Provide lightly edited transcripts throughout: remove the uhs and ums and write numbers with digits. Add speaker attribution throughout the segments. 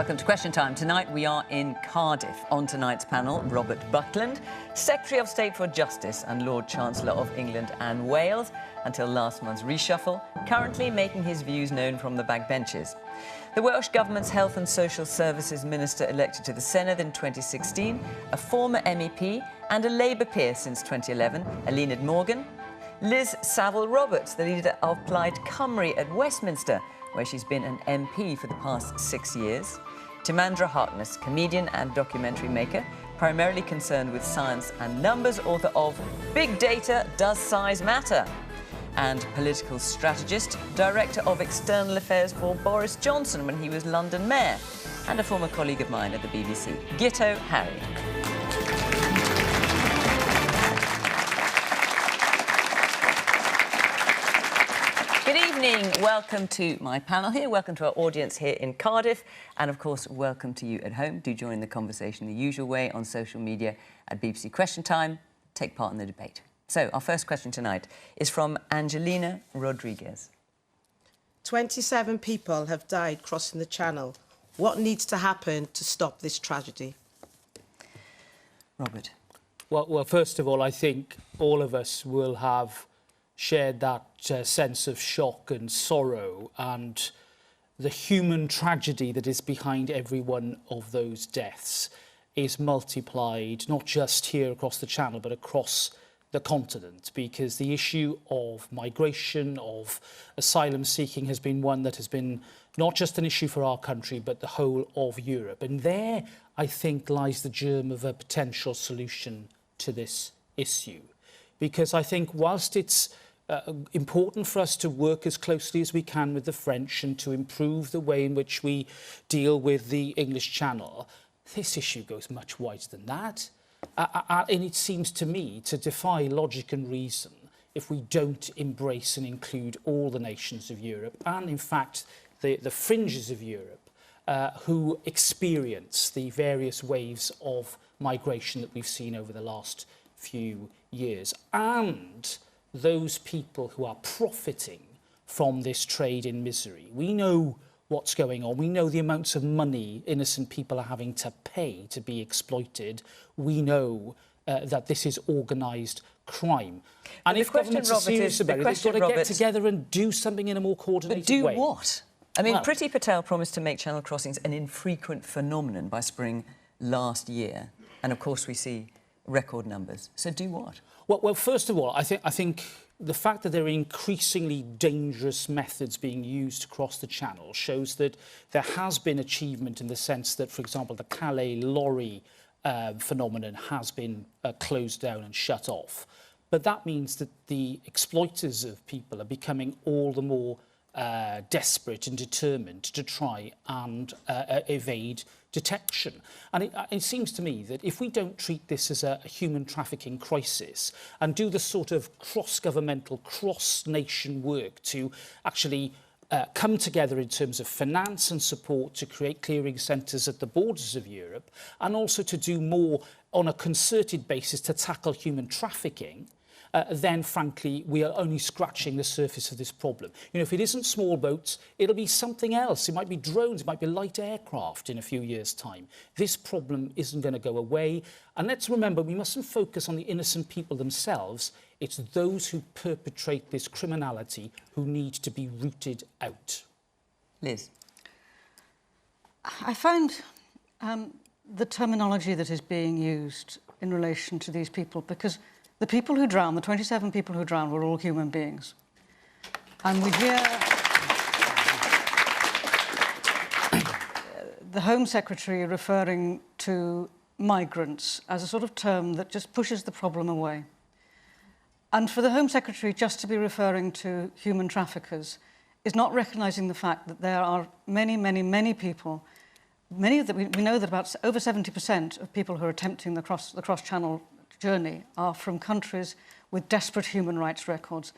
Speaker 1: Welcome to Question Time. Tonight we are in Cardiff. On tonight's panel, Robert Buckland, Secretary of State for Justice and Lord Chancellor of England and Wales until last month's reshuffle, currently making his views known from the backbenches. The Welsh Government's Health and Social Services Minister elected to the Senedd in 2016, a former MEP and a Labour peer since 2011, Eluned Morgan. Liz Saville Roberts, the leader of Plaid Cymru at Westminster, where she's been an MP for the past 6 years. Timandra Harkness, comedian and documentary maker, primarily concerned with science and numbers, author of Big Data, Does Size Matter? And political strategist, director of external affairs for Boris Johnson when he was London Mayor, and a former colleague of mine at the BBC, Guto Harri. Good evening, welcome to my panel here, welcome to our audience here in Cardiff, and of course welcome to you at home. Do join the conversation the usual way on social media at BBC Question Time. Take part in the debate. So our first question tonight is from Angelina Rodriguez.
Speaker 2: 27 people have died crossing the Channel. What needs to happen to stop this tragedy?
Speaker 1: Robert.
Speaker 3: Well, first of all, I think all of us will have shared that sense of shock and sorrow and the human tragedy that is behind every one of those deaths is multiplied, not just here across the Channel, but across the continent, because the issue of migration, of asylum seeking has been one that has been not just an issue for our country, but the whole of Europe. And there, I think, lies the germ of a potential solution to this issue. Because I think whilst it's important for us to work as closely as we can with the French and to improve the way in which we deal with the English Channel, this issue goes much wider than that. And it seems to me to defy logic and reason if we don't embrace and include all the nations of Europe and, in fact, the fringes of Europe who experience the various waves of migration that we've seen over the last few years, and those people who are profiting from this trade in misery. We know what's going on. We know the amounts of money innocent people are having to pay to be exploited. We know that this is organised crime. And if governments are serious about it, they've got to get together and do something in a more coordinated way.
Speaker 1: But do what? I mean, Priti Patel promised to make Channel crossings an infrequent phenomenon by spring last year. And, of course, we see record numbers. So do what?
Speaker 3: Well, first of all, I think the fact that there are increasingly dangerous methods being used across the Channel shows that there has been achievement in the sense that, for example, the Calais lorry phenomenon has been closed down and shut off. But that means that the exploiters of people are becoming all the more desperate and determined to try and evade detection. And it seems to me that if we don't treat this as a human trafficking crisis and do the sort of cross-governmental, cross-nation work to actually come together in terms of finance and support to create clearing centres at the borders of Europe, and also to do more on a concerted basis to tackle human trafficking, then, frankly, we are only scratching the surface of this problem. You know, if it isn't small boats, it'll be something else. It might be drones, it might be light aircraft in a few years' time. This problem isn't going to go away. And let's remember, we mustn't focus on the innocent people themselves. It's those who perpetrate this criminality who need to be rooted out.
Speaker 1: Liz.
Speaker 4: I find the terminology that is being used in relation to these people, because the people who drowned, the 27 people who drowned, were all human beings. And we hear the Home Secretary referring to migrants as a sort of term that just pushes the problem away. And for the Home Secretary just to be referring to human traffickers is not recognising the fact that there are many, many, many people, we know that about over 70% of people who are attempting the cross-channel journey are from countries with desperate human rights records.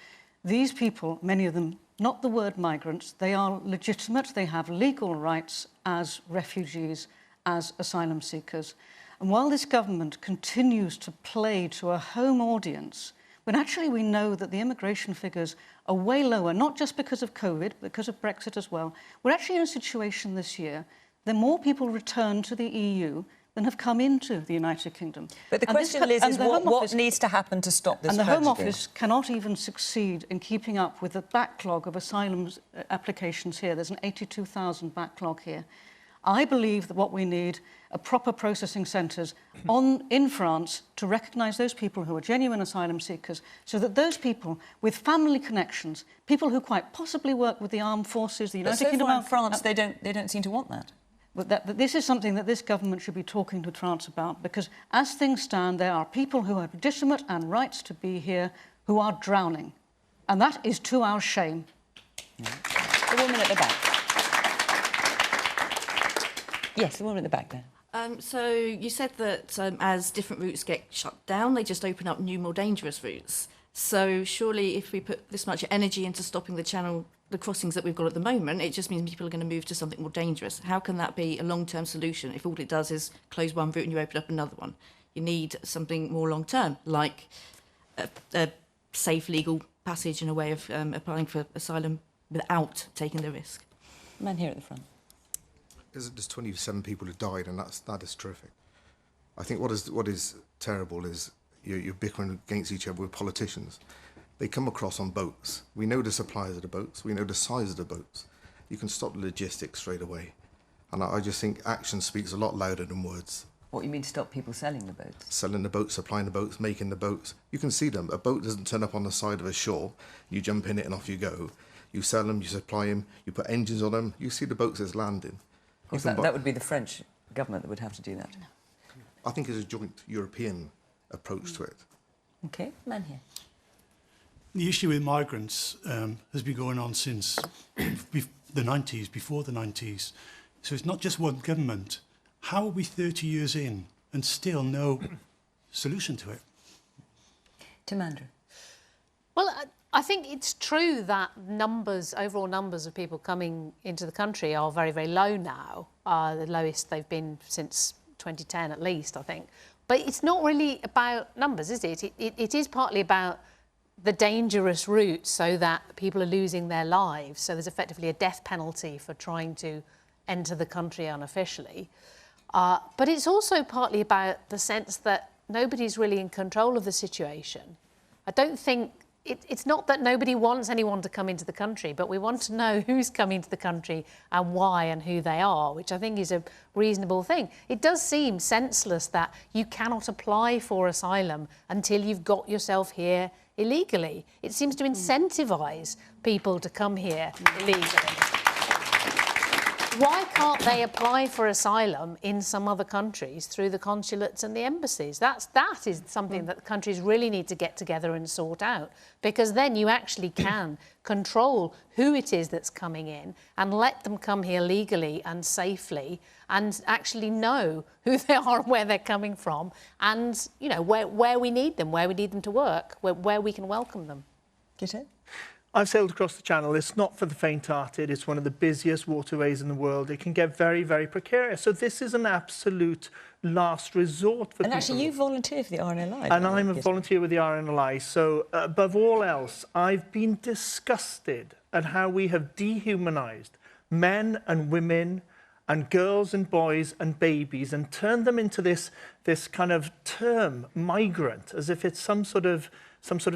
Speaker 4: These people, many of them, not the word migrants, they are legitimate, they have legal rights as refugees, as asylum seekers. And while this government continues to play to a home audience, when actually we know that the immigration figures are way lower, not just because of COVID, but because of Brexit as well, we're actually in a situation this year the more people return to the EU than have come into the United Kingdom.
Speaker 1: But the question, Liz, is what needs to happen to stop this tragedy?
Speaker 4: And the Home Office cannot even succeed in keeping up with the backlog of asylum applications here. There's an 82,000 backlog here. I believe that what we need are proper processing centres in France to recognise those people who are genuine asylum seekers, so that those people with family connections, people who quite possibly work with the armed forces, the United Kingdom...
Speaker 1: But so far in France, they don't seem to want that.
Speaker 4: But that this is something that this government should be talking to France about, because as things stand, there are people who have legitimate and rights to be here who are drowning. And that is to our shame.
Speaker 1: The woman at the back. Yes, the woman at the back there.
Speaker 5: So you said that as different routes get shut down, they just open up new, more dangerous routes. So surely if we put this much energy into stopping the crossings that we've got at the moment, it just means people are going to move to something more dangerous. How can that be a long-term solution if all it does is close one route and you open up another one? You need something more long-term, like a safe legal passage and a way of applying for asylum without taking the risk.
Speaker 1: Man here at the front.
Speaker 6: There's 27 people who died, and that is terrific. I think what is terrible is you're bickering against each other with politicians. They come across on boats. We know the suppliers of the boats. We know the size of the boats. You can stop the logistics straight away. And I just think action speaks a lot louder than words.
Speaker 1: What, you mean stop people selling the boats?
Speaker 6: Selling the boats, supplying the boats, making the boats. You can see them. A boat doesn't turn up on the side of a shore. You jump in it and off you go. You sell them, you supply them, you put engines on them. You see the boats as landing.
Speaker 1: Of course, that would be the French government that would have to do that.
Speaker 6: I think it's a joint European approach to it.
Speaker 1: OK, man here.
Speaker 7: The issue with migrants has been going on since the 90s, before the 90s. So it's not just one government. How are we 30 years in and still no solution to it?
Speaker 1: Timandra.
Speaker 8: Well, I think it's true that overall numbers of people coming into the country are very, very low now. The lowest they've been since 2010 at least, I think. But it's not really about numbers, is it? It is partly about the dangerous routes, so that people are losing their lives. So there's effectively a death penalty for trying to enter the country unofficially. But it's also partly about the sense that nobody's really in control of the situation. I don't think... It's not that nobody wants anyone to come into the country, but we want to know who's coming to the country and why and who they are, which I think is a reasonable thing. It does seem senseless that you cannot apply for asylum until you've got yourself here illegally. It seems to incentivise people to come here illegally. Why can't they apply for asylum in some other countries through the consulates and the embassies? That is something that countries really need to get together and sort out, because then you actually can control who it is that's coming in and let them come here legally and safely and actually know who they are and where they're coming from and, you know, where we need them to work, where we can welcome them.
Speaker 1: Guto?
Speaker 9: I've sailed across the Channel. It's not for the faint-hearted. It's one of the busiest waterways in the world. It can get very, very precarious. So this is an absolute last resort for people.
Speaker 1: And actually, you volunteer for the RNLI.
Speaker 9: And I'm a volunteer with the RNLI. So above all else, I've been disgusted at how we have dehumanised men and women and girls and boys and babies and turned them into this kind of term, migrant, as if it's some sort of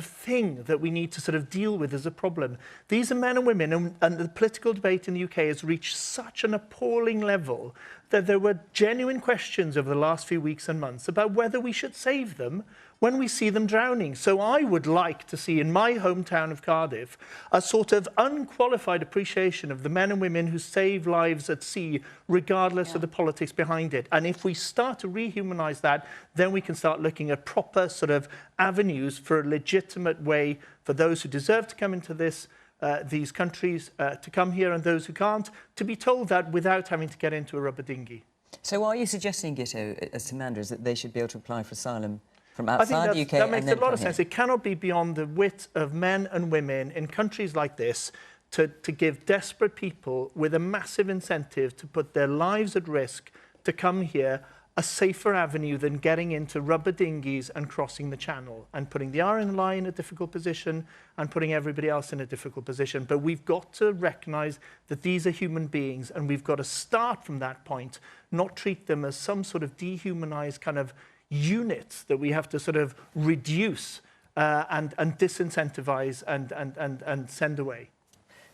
Speaker 9: thing that we need to sort of deal with as a problem. These are men and women, and the political debate in the UK has reached such an appalling level that there were genuine questions over the last few weeks and months about whether we should save them when we see them drowning. So I would like to see in my hometown of Cardiff a sort of unqualified appreciation of the men and women who save lives at sea, regardless of the politics behind it. And if we start to rehumanise that, then we can start looking at proper sort of avenues for a legitimate way for those who deserve to come into these countries to come here, and those who can't, to be told that without having to get into a rubber dinghy.
Speaker 1: So are you suggesting, Guto, as Timandra, is that they should be able to apply for asylum from outside the UK?
Speaker 9: That makes a lot of sense.
Speaker 1: Here?
Speaker 9: It cannot be beyond the wit of men and women in countries like this to give desperate people with a massive incentive to put their lives at risk to come here a safer avenue than getting into rubber dinghies and crossing the channel and putting the RNLI in a difficult position and putting everybody else in a difficult position. But we've got to recognise that these are human beings, and we've got to start from that point, not treat them as some sort of dehumanised kind of units that we have to sort of reduce and disincentivise and send away.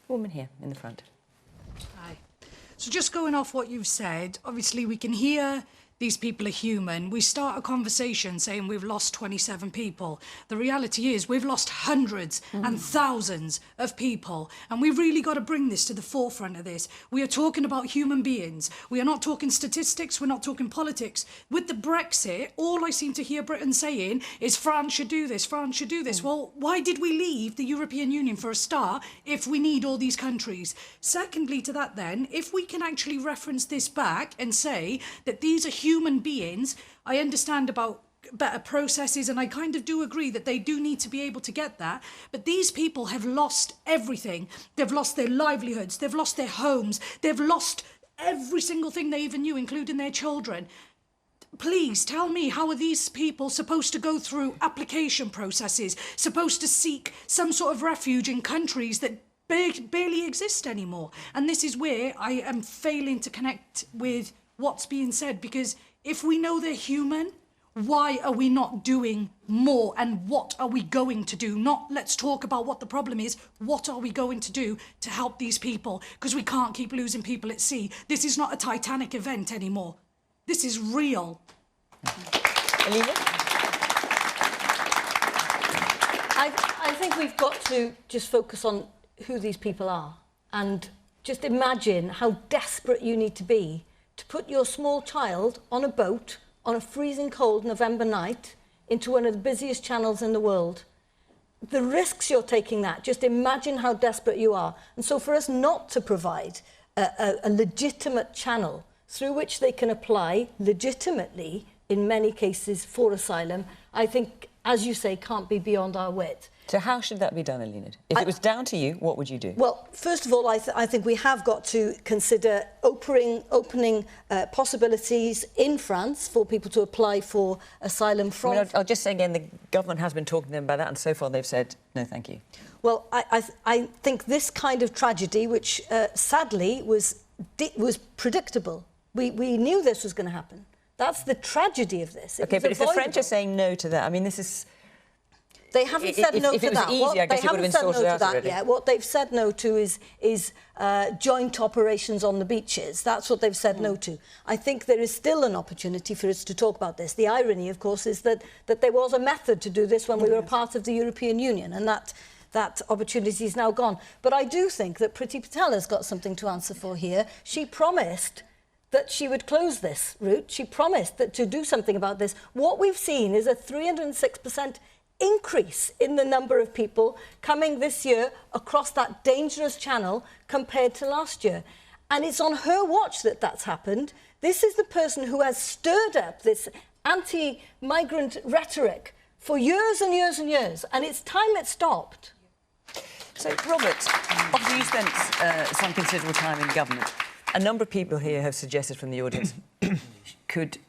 Speaker 1: Woman here in the front.
Speaker 10: Hi. So just going off what you've said, obviously we can hear these people are human. We start a conversation saying we've lost 27 people. The reality is we've lost hundreds and thousands of people. And we've really got to bring this to the forefront of this. We are talking about human beings. We are not talking statistics. We're not talking politics. With the Brexit, all I seem to hear Britain saying is France should do this, France should do this. Well, why did we leave the European Union for a start if we need all these countries? Secondly to that then, if we can actually reference this back and say that these are human beings, I understand about better processes, and I kind of do agree that they do need to be able to get that, but these people have lost everything. They've lost their livelihoods, they've lost their homes, they've lost every single thing they even knew, including their children. Please tell me, how are these people supposed to go through application processes, supposed to seek some sort of refuge in countries that barely exist anymore? And this is where I am failing to connect with what's being said, because if we know they're human, why are we not doing more, and what are we going to do? Not let's talk about what the problem is, what are we going to do to help these people? Because we can't keep losing people at sea. This is not a Titanic event anymore. This is real.
Speaker 1: Eluned?
Speaker 11: I think we've got to just focus on who these people are, and just imagine how desperate you need to be to put your small child on a boat on a freezing cold November night into one of the busiest channels in the world. The risks you're taking, that, just imagine how desperate you are. And so for us not to provide a legitimate channel through which they can apply legitimately, in many cases, for asylum, I think, as you say, can't be beyond our wit.
Speaker 1: So how should that be done, Eluned? If it was down to you, what would you do?
Speaker 11: Well, first of all, I think we have got to consider opening possibilities in France for people to apply for asylum from...
Speaker 1: I mean, I'll just say again, the government has been talking to them about that, and so far they've said, no, thank you.
Speaker 11: Well, I think this kind of tragedy, which sadly was predictable. We knew this was going to happen. That's the tragedy of this.
Speaker 1: OK, but if the French are saying no to that, I mean, this is...
Speaker 11: They haven't said no to that.
Speaker 1: If it was easy, I guess it would have been sorted out already.
Speaker 11: What they've said no to is joint operations on the beaches. That's what they've said no to. I think there is still an opportunity for us to talk about this. The irony, of course, is that there was a method to do this when we were a part of the European Union, and that opportunity is now gone. But I do think that Priti Patel has got something to answer for here. She promised that she would close this route. She promised that to do something about this. What we've seen is a 306% increase in the number of people coming this year across that dangerous channel compared to last year. And it's on her watch that that's happened. This is the person who has stirred up this anti-migrant rhetoric for years and years and years, and it's time it stopped.
Speaker 1: So, Robert, obviously you spent some considerable time in government. A number of people here have suggested from the audience,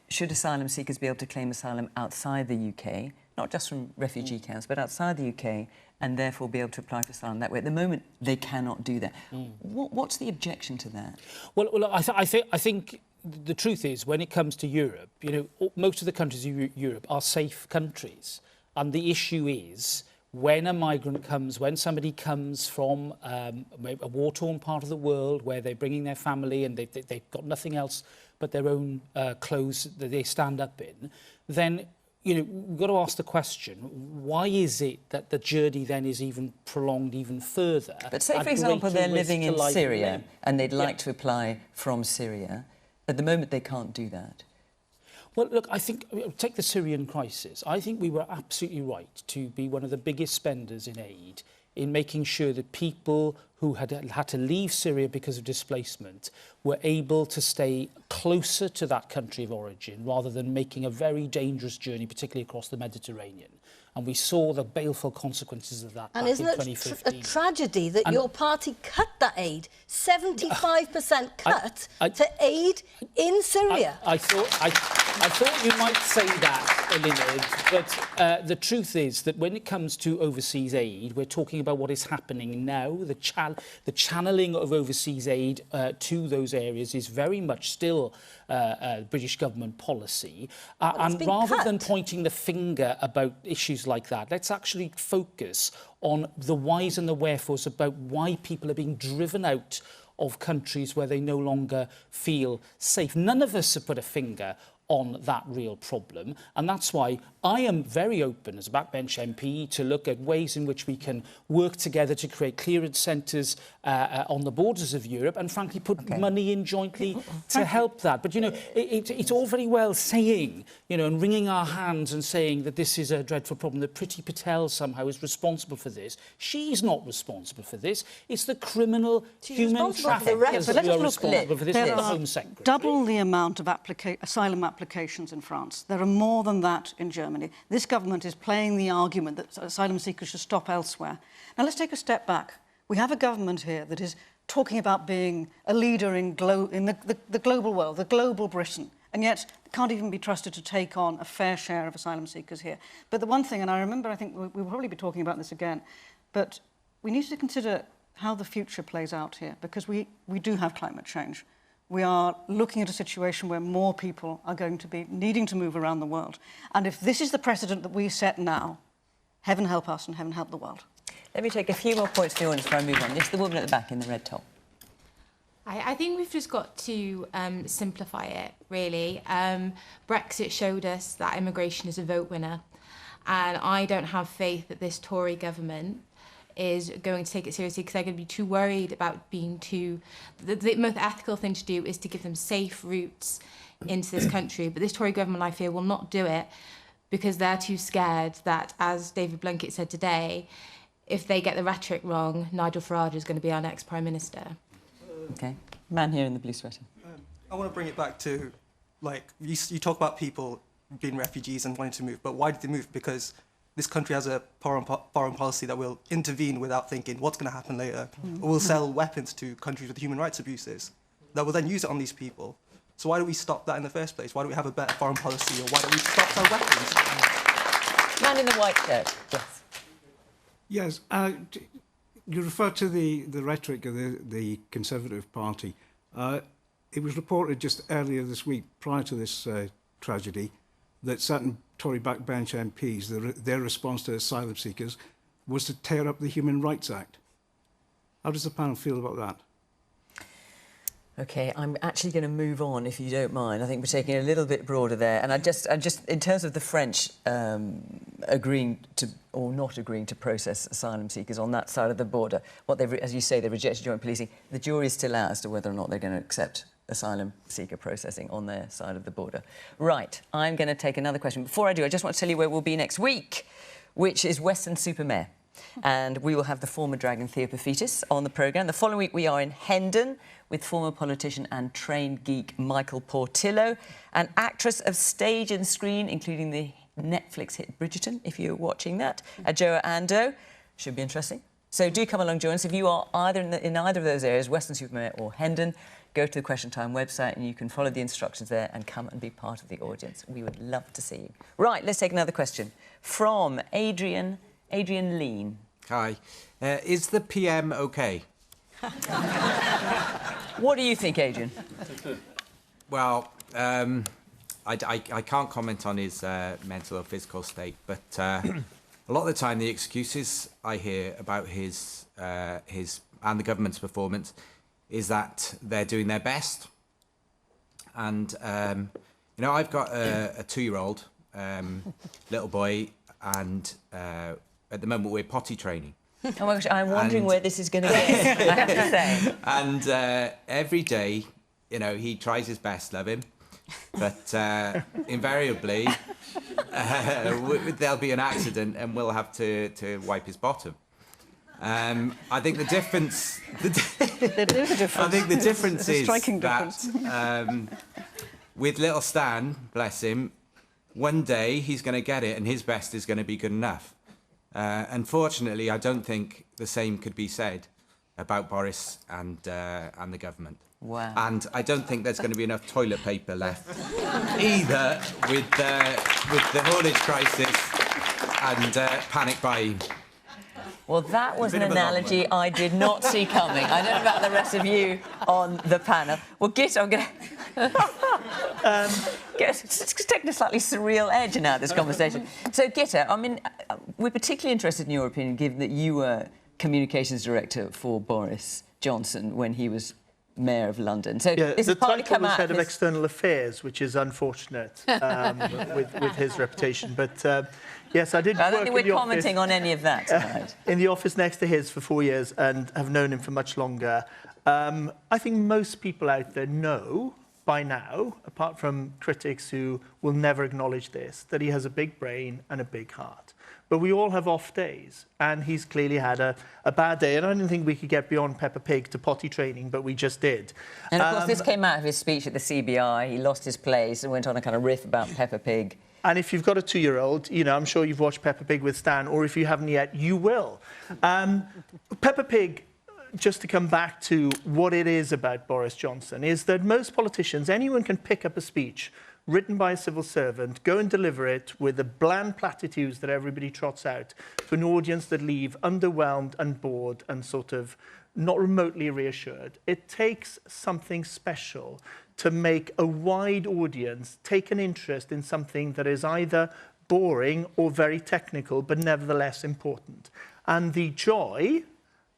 Speaker 1: should asylum seekers be able to claim asylum outside the UK, not just from refugee camps, but outside the UK, and therefore be able to apply for asylum that way? At the moment, they cannot do that. What's the objection to that?
Speaker 3: Well, I think the truth is, when it comes to Europe, you know, most of the countries in Europe are safe countries, and the issue is, when a migrant comes, when somebody comes from a war-torn part of the world where they're bringing their family and they've got nothing else but their own clothes that they stand up in, then, you know, we've got to ask the question, why is it that the journey then is even prolonged even further?
Speaker 1: But say, for example, they're living in Syria and they'd like to apply from Syria. At the moment, they can't do that.
Speaker 3: Well, look, I think, take the Syrian crisis. I think we were absolutely right to be one of the biggest spenders in aid in making sure that people who had to leave Syria because of displacement were able to stay closer to that country of origin rather than making a very dangerous journey, particularly across the Mediterranean. And we saw the baleful consequences of that back in 2015.
Speaker 11: And isn't it a tragedy that your party cut that aid, 75% cut to aid in Syria?
Speaker 3: I thought you might say that, Eluned, but the truth is that when it comes to overseas aid, we're talking about what is happening now. The channeling of overseas aid to those areas is very much still British government policy. And rather than pointing the finger about issues like that, let's actually focus on the whys and the wherefores about why people are being driven out of countries where they no longer feel safe. None of us have put a finger on that real problem, and that's why I am very open as a backbench MP to look at ways in which we can work together to create clearance centres on the borders of Europe and frankly put money in jointly to help that. But, you know, it's all very well saying, you know, and wringing our hands and saying that this is a dreadful problem, that Priti Patel somehow is responsible for this. She's not responsible for this. It's the criminal human traffickers that are responsible for this, not the Home Secretary.
Speaker 4: Double the amount of asylum applications in France. There are more than that in Germany. This government is playing the argument that asylum seekers should stop elsewhere. Now, let's take a step back. We have a government here that is talking about being a leader in the global world, the global Britain, and yet can't even be trusted to take on a fair share of asylum seekers here. But the one thing, and I remember, I think we'll probably be talking about this again, but we need to consider how the future plays out here, because we do have climate change. We are looking at a situation where more people are going to be needing to move around the world. And if this is the precedent that we set now, heaven help us and heaven help the world.
Speaker 1: Let me take a few more points to the audience before I move on. Yes, the woman at the back in the red top.
Speaker 12: I think we've just got to simplify it, really. Brexit showed us that immigration is a vote winner. And I don't have faith that this Tory government is going to take it seriously, because they're going to be too worried about being too... The most ethical thing to do is to give them safe routes into this country. But this Tory government, I fear, will not do it because they're too scared that, as David Blunkett said today, if they get the rhetoric wrong, Nigel Farage is going to be our next Prime Minister.
Speaker 1: OK. Man here in the blue sweater.
Speaker 13: I want to bring it back to, like, you talk about people being refugees and wanting to move, but why did they move? Because this country has a foreign policy that will intervene without thinking what's going to happen later, or will sell weapons to countries with human rights abuses that will then use it on these people. So why don't we stop that in the first place? Why don't we have a better foreign policy, or why don't we stop our weapons?
Speaker 1: Man in the white shirt, yes.
Speaker 14: Yes, you refer to the rhetoric of the Conservative Party. It was reported just earlier this week, prior to this tragedy, that certain Tory backbench MPs, their response to asylum seekers was to tear up the Human Rights Act. How does the panel feel about that?
Speaker 1: OK, I'm actually going to move on, if you don't mind. I think we're taking it a little bit broader there. And I just in terms of the French agreeing to, or not agreeing to process asylum seekers on that side of the border, what they've, as you say, they rejected joint policing. The jury is still out as to whether or not they're going to accept asylum seeker processing on their side of the border. Right, I'm going to take another question. Before I do, I just want to tell you where we'll be next week, which is Weston-super-Mare. And we will have the former dragon Theopophitis on the programme. The following week we are in Hendon with former politician and trained geek Michael Portillo, and actress of stage and screen, including the Netflix hit Bridgerton, if you're watching that, Adjoa Ando. Should be interesting. So do come along, join us. If you are either in either of those areas, Weston-super-Mare or Hendon, go to the Question Time website and you can follow the instructions there and come and be part of the audience. We would love to see you. Right, let's take another question from Adrian Lean.
Speaker 15: Hi. Is the PM OK?
Speaker 1: What do you think, Adrian?
Speaker 15: Well, I can't comment on his mental or physical state, but a lot of the time the excuses I hear about his and the government's performance is that they're doing their best. And, you know, I've got a 2-year-old little boy, and at the moment we're potty training.
Speaker 1: Oh my gosh, I'm wondering where this is going to get, I have to say.
Speaker 15: And every day, you know, he tries his best, love him, but invariably there'll be an accident and we'll have to wipe his bottom. I think the difference...
Speaker 4: There's a difference.
Speaker 15: I think the difference
Speaker 4: There's a
Speaker 15: is
Speaker 4: striking
Speaker 15: that
Speaker 4: difference.
Speaker 15: with little Stan, bless him, one day he's going to get it and his best is going to be good enough. Unfortunately, I don't think the same could be said about Boris and the government.
Speaker 1: Wow.
Speaker 15: And I don't think there's going to be enough toilet paper left either with the haulage crisis and panic buying.
Speaker 1: Well, that was an analogy I did not see coming. I don't know about the rest of you on the panel. Well, Guto, I'm going to... it's taking a slightly surreal edge now, this conversation. So, Guto, I mean, we're particularly interested in your opinion, given that you were communications director for Boris Johnson when he was Mayor of London. So
Speaker 9: yeah,
Speaker 1: this
Speaker 9: the
Speaker 1: has partly
Speaker 9: title
Speaker 1: come
Speaker 9: was
Speaker 1: out
Speaker 9: Head of
Speaker 1: this...
Speaker 9: External Affairs, which is unfortunate with his reputation. But yes, I did work in the office...
Speaker 1: I don't think we're commenting on any of that tonight.
Speaker 9: In the office next to his for 4 years and have known him for much longer. I think most people out there know by now, apart from critics who will never acknowledge this, that he has a big brain and a big heart. But we all have off days, and he's clearly had a bad day. And I didn't think we could get beyond Peppa Pig to potty training, but we just did.
Speaker 1: And, of course, this came out of his speech at the CBI. He lost his place and went on a kind of riff about Peppa Pig.
Speaker 9: And if you've got a 2-year-old, you know, I'm sure you've watched Peppa Pig with Stan, or if you haven't yet, you will. Peppa Pig, just to come back to what it is about Boris Johnson, is that most politicians, anyone can pick up a speech written by a civil servant, go and deliver it with the bland platitudes that everybody trots out to an audience that leave underwhelmed and bored and sort of not remotely reassured. It takes something special to make a wide audience take an interest in something that is either boring or very technical, but nevertheless important. And the joy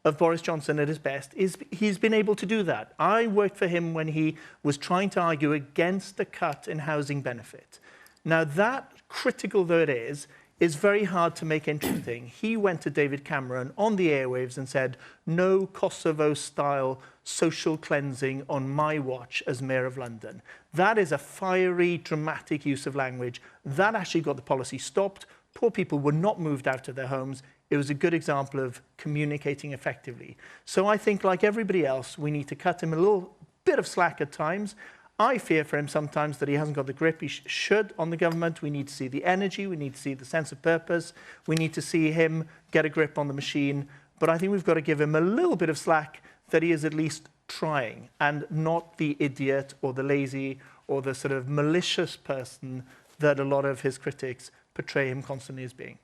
Speaker 9: of Boris Johnson at his best is he's been able to do that. I worked for him when he was trying to argue against the cut in housing benefit. Now, that, critical though it is very hard to make interesting. He went to David Cameron on the airwaves and said, no Kosovo-style social cleansing on my watch as Mayor of London. That is a fiery, dramatic use of language. That actually got the policy stopped. Poor people were not moved out of their homes. It was a good example of communicating effectively. So I think, like everybody else, we need to cut him a little bit of slack at times. I fear for him sometimes that he hasn't got the grip he should on the government. We need to see the energy. We need to see the sense of purpose. We need to see him get a grip on the machine. But I think we've got to give him a little bit of slack that he is at least trying, and not the idiot or the lazy or the sort of malicious person that a lot of his critics portray him constantly as being.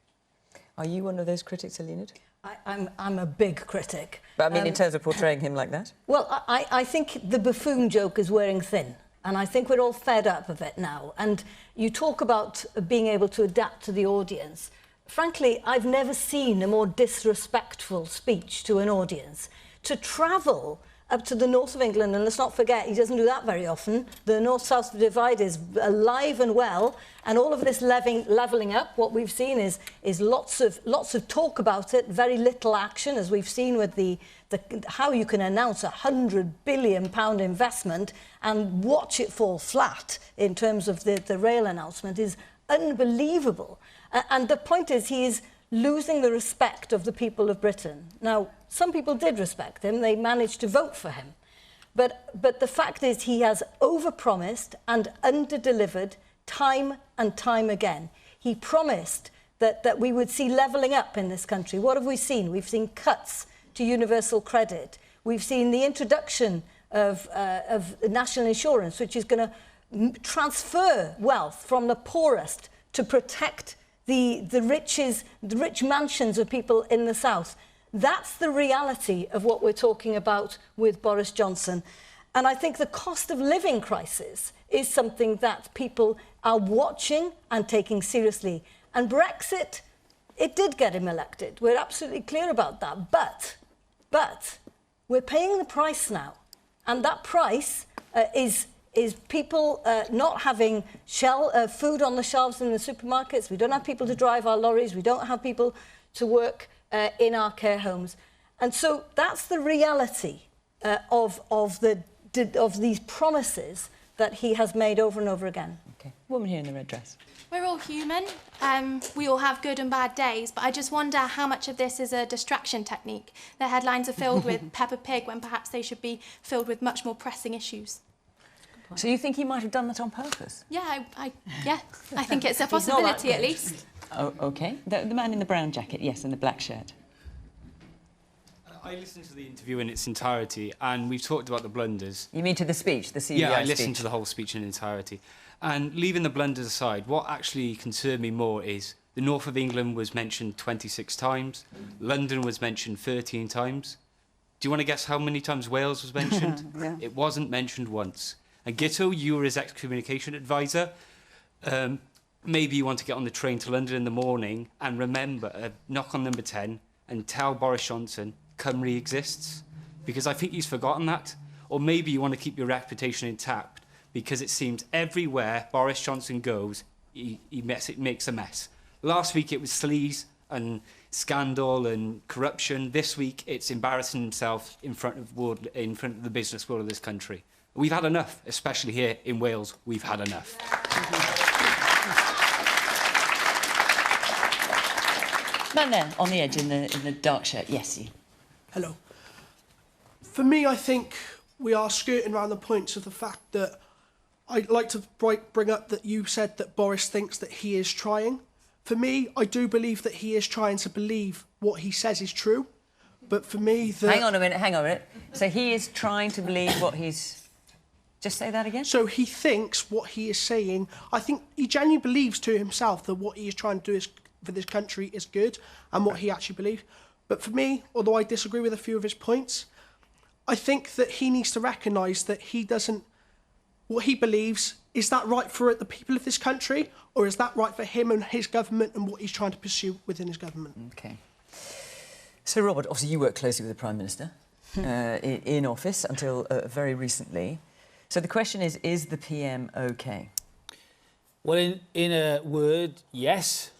Speaker 1: Are you one of those critics, Eluned?
Speaker 11: I'm a big critic.
Speaker 1: But I mean, in terms of portraying him like that?
Speaker 11: Well, I think the buffoon joke is wearing thin. And I think we're all fed up of it now. And you talk about being able to adapt to the audience. Frankly, I've never seen a more disrespectful speech to an audience. To travel up to the north of England, and let's not forget, he doesn't do that very often. The north-south divide is alive and well, and all of this levelling up, what we've seen is lots of talk about it, very little action, as we've seen with how you can announce a £100 billion investment and watch it fall flat in terms of the rail announcement is unbelievable. And the point is, he is losing the respect of the people of Britain. Now, some people did respect him. They managed to vote for him. But the fact is he has overpromised and underdelivered time and time again. He promised that we would see levelling up in this country. What have we seen? We've seen cuts to universal credit. We've seen the introduction of national insurance, which is going to transfer wealth from the poorest to protect the rich mansions of people in the south. That's the reality of what we're talking about with Boris Johnson. And I think the cost of living crisis is something that people are watching and taking seriously. And Brexit, it did get him elected. We're absolutely clear about that. But we're paying the price now. And that price is people not having food on the shelves in the supermarkets. We don't have people to drive our lorries. We don't have people to work in our care homes. And so that's the reality of these promises that he has made over and over again.
Speaker 1: Okay. Woman here in the red dress.
Speaker 16: We're all human. We all have good and bad days, but I just wonder how much of this is a distraction technique. The headlines are filled with Peppa Pig when perhaps they should be filled with much more pressing issues.
Speaker 1: So you think he might have done that on purpose?
Speaker 16: Yeah, I think it's a possibility at least.
Speaker 1: Oh, OK. The man in the brown jacket, yes, and the black shirt.
Speaker 17: I listened to the interview in its entirety, and we've talked about the blunders.
Speaker 1: You mean to the speech, the CBI
Speaker 17: Yeah, I
Speaker 1: speech?
Speaker 17: listened to the whole speech in entirety. And leaving the blunders aside, what actually concerned me more is the north of England was mentioned 26 times, London was mentioned 13 times. Do you want to guess how many times Wales was mentioned?
Speaker 4: Yeah.
Speaker 17: It wasn't mentioned once. And Guto, you were his ex-communication advisor. Maybe you want to get on the train to London in the morning and remember, knock on number 10 and tell Boris Johnson Cymru exists, because I think he's forgotten that. Or maybe you want to keep your reputation intact, because it seems everywhere Boris Johnson goes, he makes a mess. Last week it was sleaze and scandal and corruption. This week it's embarrassing himself in front of the business world of this country. We've had enough, especially here in Wales. We've had enough.
Speaker 1: Man there, on the edge in the dark shirt. Yes, you.
Speaker 18: Hello. For me, I think we are skirting around the points of the fact that I'd like to bring up that you said that Boris thinks that he is trying. For me, I do believe that he is trying to believe what he says is true. But for me,
Speaker 1: Hang on a minute. So he is trying to believe what he's... Just say that again?
Speaker 18: So he thinks what he is saying... I think he genuinely believes to himself that what he is trying to do for this country is good and what he actually believes. But for me, although I disagree with a few of his points, I think that he needs to recognise that he doesn't... What he believes, is that right for the people of this country, or is that right for him and his government and what he's trying to pursue within his government?
Speaker 1: OK. So, Robert, obviously you work closely with the Prime Minister in office until very recently. So the question is the PM OK?
Speaker 3: Well, in a word, yes.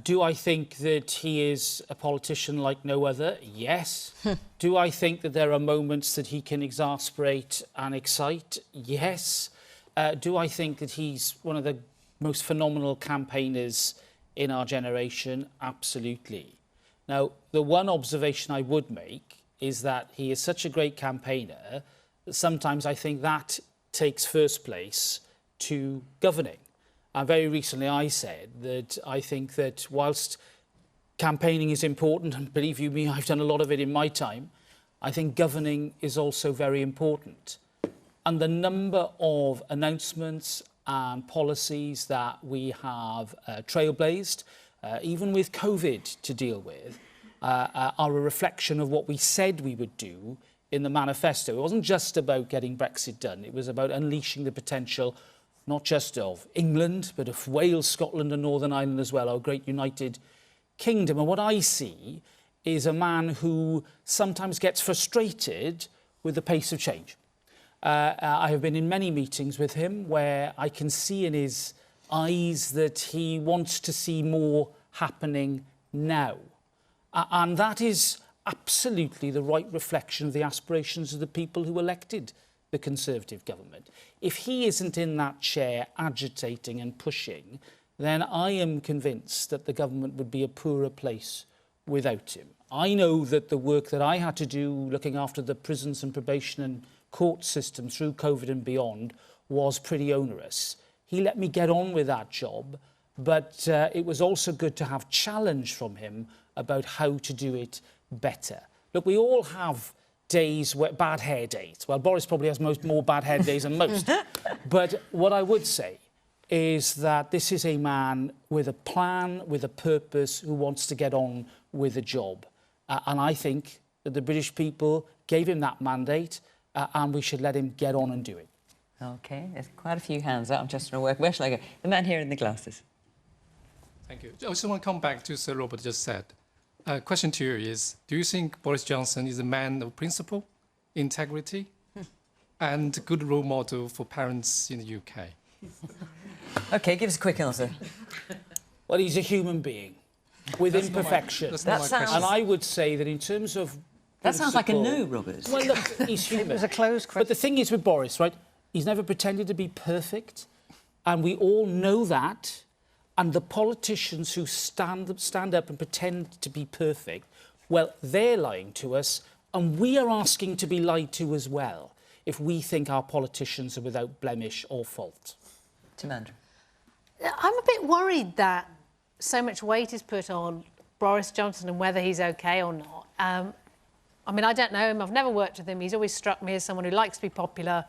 Speaker 3: Do I think that he is a politician like no other? Yes. Do I think that there are moments that he can exasperate and excite? Yes. Do I think that he's one of the most phenomenal campaigners in our generation? Absolutely. Now, the one observation I would make is that he is such a great campaigner that sometimes I think that takes first place to governing. And very recently I said that I think that whilst campaigning is important, and believe you me, I've done a lot of it in my time, I think governing is also very important. And the number of announcements and policies that we have trailblazed, even with COVID to deal with, are a reflection of what we said we would do in the manifesto. It wasn't just about getting Brexit done. It was about unleashing the potential not just of England, but of Wales, Scotland and Northern Ireland as well, our great United Kingdom. And what I see is a man who sometimes gets frustrated with the pace of change. I have been in many meetings with him where I can see in his eyes that he wants to see more happening now. And that is absolutely the right reflection of the aspirations of the people who elected the Conservative government. If he isn't in that chair agitating and pushing, then I am convinced that the government would be a poorer place without him. I know that the work that I had to do looking after the prisons and probation and court system through COVID and beyond was pretty onerous. He let me get on with that job, but it was also good to have challenge from him about how to do it better. Look, we all have days, bad hair days. Well, Boris probably has more bad hair days than most. But what I would say is that this is a man with a plan, with a purpose, who wants to get on with the job. And I think that the British people gave him that mandate and we should let him get on and do it.
Speaker 1: OK, there's quite a few hands up. I'm just going to work. Where shall I go? The man here in the glasses.
Speaker 19: Thank you. I just want to come back to Sir Robert just said. Question to you is, do you think Boris Johnson is a man of principle, integrity, and good role model for parents in the UK?
Speaker 1: OK, give us a quick answer.
Speaker 3: Well, he's a human being with imperfections. And I would say that in terms of...
Speaker 1: That sounds like a no, Robert.
Speaker 3: Well, look, he's human.
Speaker 4: It was a closed question.
Speaker 3: But the thing is with Boris, right, he's never pretended to be perfect. And we all know that. And the politicians who stand up and pretend to be perfect, well, they're lying to us, and we are asking to be lied to as well, if we think our politicians are without blemish or fault.
Speaker 1: Timandra.
Speaker 8: I'm a bit worried that so much weight is put on Boris Johnson and whether he's OK or not. I mean, I don't know him. I've never worked with him. He's always struck me as someone who likes to be popular,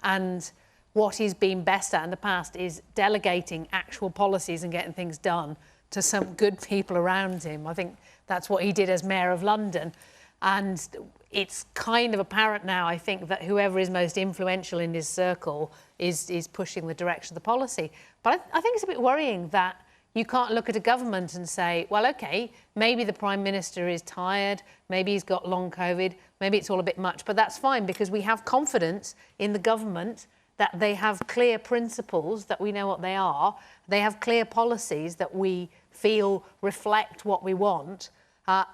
Speaker 8: and what he's been best at in the past is delegating actual policies and getting things done to some good people around him. I think that's what he did as Mayor of London. And it's kind of apparent now, I think, that whoever is most influential in his circle is pushing the direction of the policy. But I think it's a bit worrying that you can't look at a government and say, well, OK, maybe the Prime Minister is tired, maybe he's got long COVID, maybe it's all a bit much, but that's fine because we have confidence in the government that they have clear principles, that we know what they are, they have clear policies that we feel reflect what we want.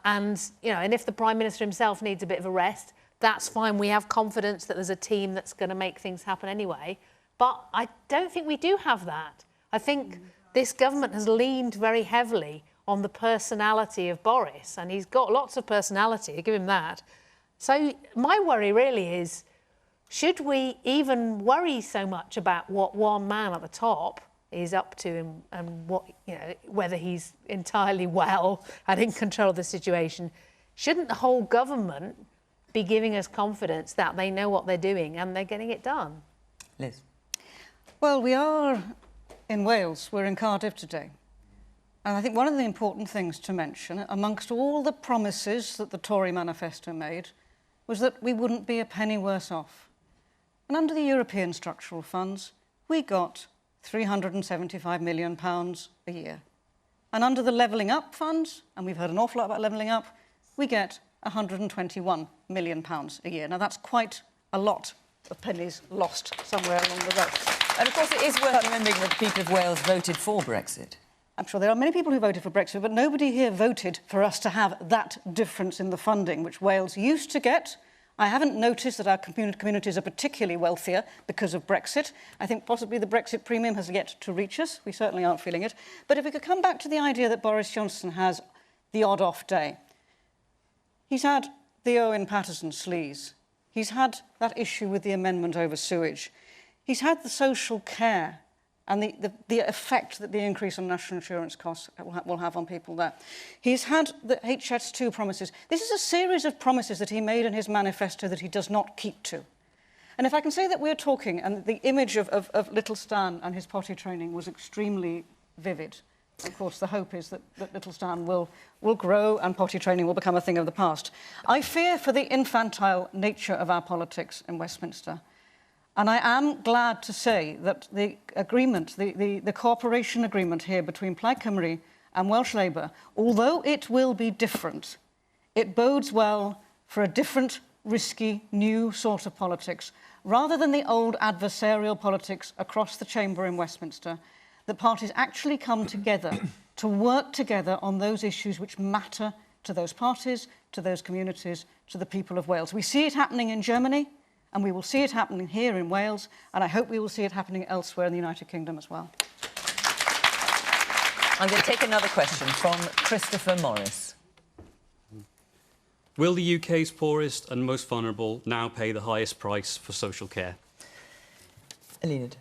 Speaker 8: And if the Prime Minister himself needs a bit of a rest, that's fine. We have confidence that there's a team that's going to make things happen anyway. But I don't think we do have that. I think this government has leaned very heavily on the personality of Boris, and he's got lots of personality, I give him that. So my worry really is, should we even worry so much about what one man at the top is up to and what, whether he's entirely well and in control of the situation? Shouldn't the whole government be giving us confidence that they know what they're doing and they're getting it done?
Speaker 1: Liz.
Speaker 4: Well, we are in Wales. We're in Cardiff today. And I think one of the important things to mention, amongst all the promises that the Tory manifesto made, was that we wouldn't be a penny worse off. And under the European structural funds, we got £375 million a year. And under the Levelling Up funds, and we've heard an awful lot about Levelling Up, we get £121 million a year. Now, that's quite a lot of pennies lost somewhere along the road.
Speaker 1: And, of course, it is worth remembering that the people of Wales voted for Brexit.
Speaker 4: I'm sure there are many people who voted for Brexit, but nobody here voted for us to have that difference in the funding, which Wales used to get. I haven't noticed that our communities are particularly wealthier because of Brexit. I think possibly the Brexit premium has yet to reach us. We certainly aren't feeling it. But if we could come back to the idea that Boris Johnson has the odd off day. He's had the Owen Paterson sleaze. He's had that issue with the amendment over sewage. He's had the social care and the effect that the increase on national insurance costs will have on people there. He's had the HS2 promises. This is a series of promises that he made in his manifesto that he does not keep to. And if I can say that we're talking, and the image of little Stan and his potty training was extremely vivid. Of course, the hope is that little Stan will grow and potty training will become a thing of the past. I fear for the infantile nature of our politics in Westminster. And I am glad to say that the agreement, the cooperation agreement here between Plaid Cymru and Welsh Labour, although it will be different, it bodes well for a different, risky, new sort of politics. Rather than the old adversarial politics across the chamber in Westminster, the parties actually come together to work together on those issues which matter to those parties, to those communities, to the people of Wales. We see it happening in Germany, and we will see it happening here in Wales, and I hope we will see it happening elsewhere in the United Kingdom as well.
Speaker 1: I'm going to take another question from Christopher Morris.
Speaker 20: Will the UK's poorest and most vulnerable now pay the highest price for social care?
Speaker 1: Eluned.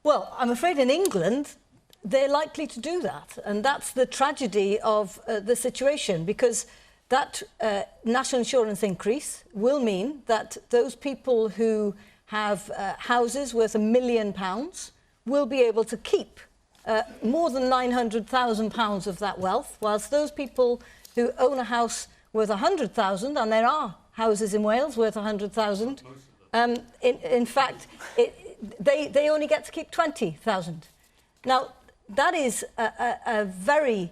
Speaker 11: Well, I'm afraid in England, they're likely to do that. And that's the tragedy of the situation, because that national insurance increase will mean that those people who have houses worth £1 million will be able to keep more than £900,000 of that wealth, whilst those people who own a house worth 100,000, and there are houses in Wales worth 100,000, in fact, they only get to keep 20,000. Now, that is a very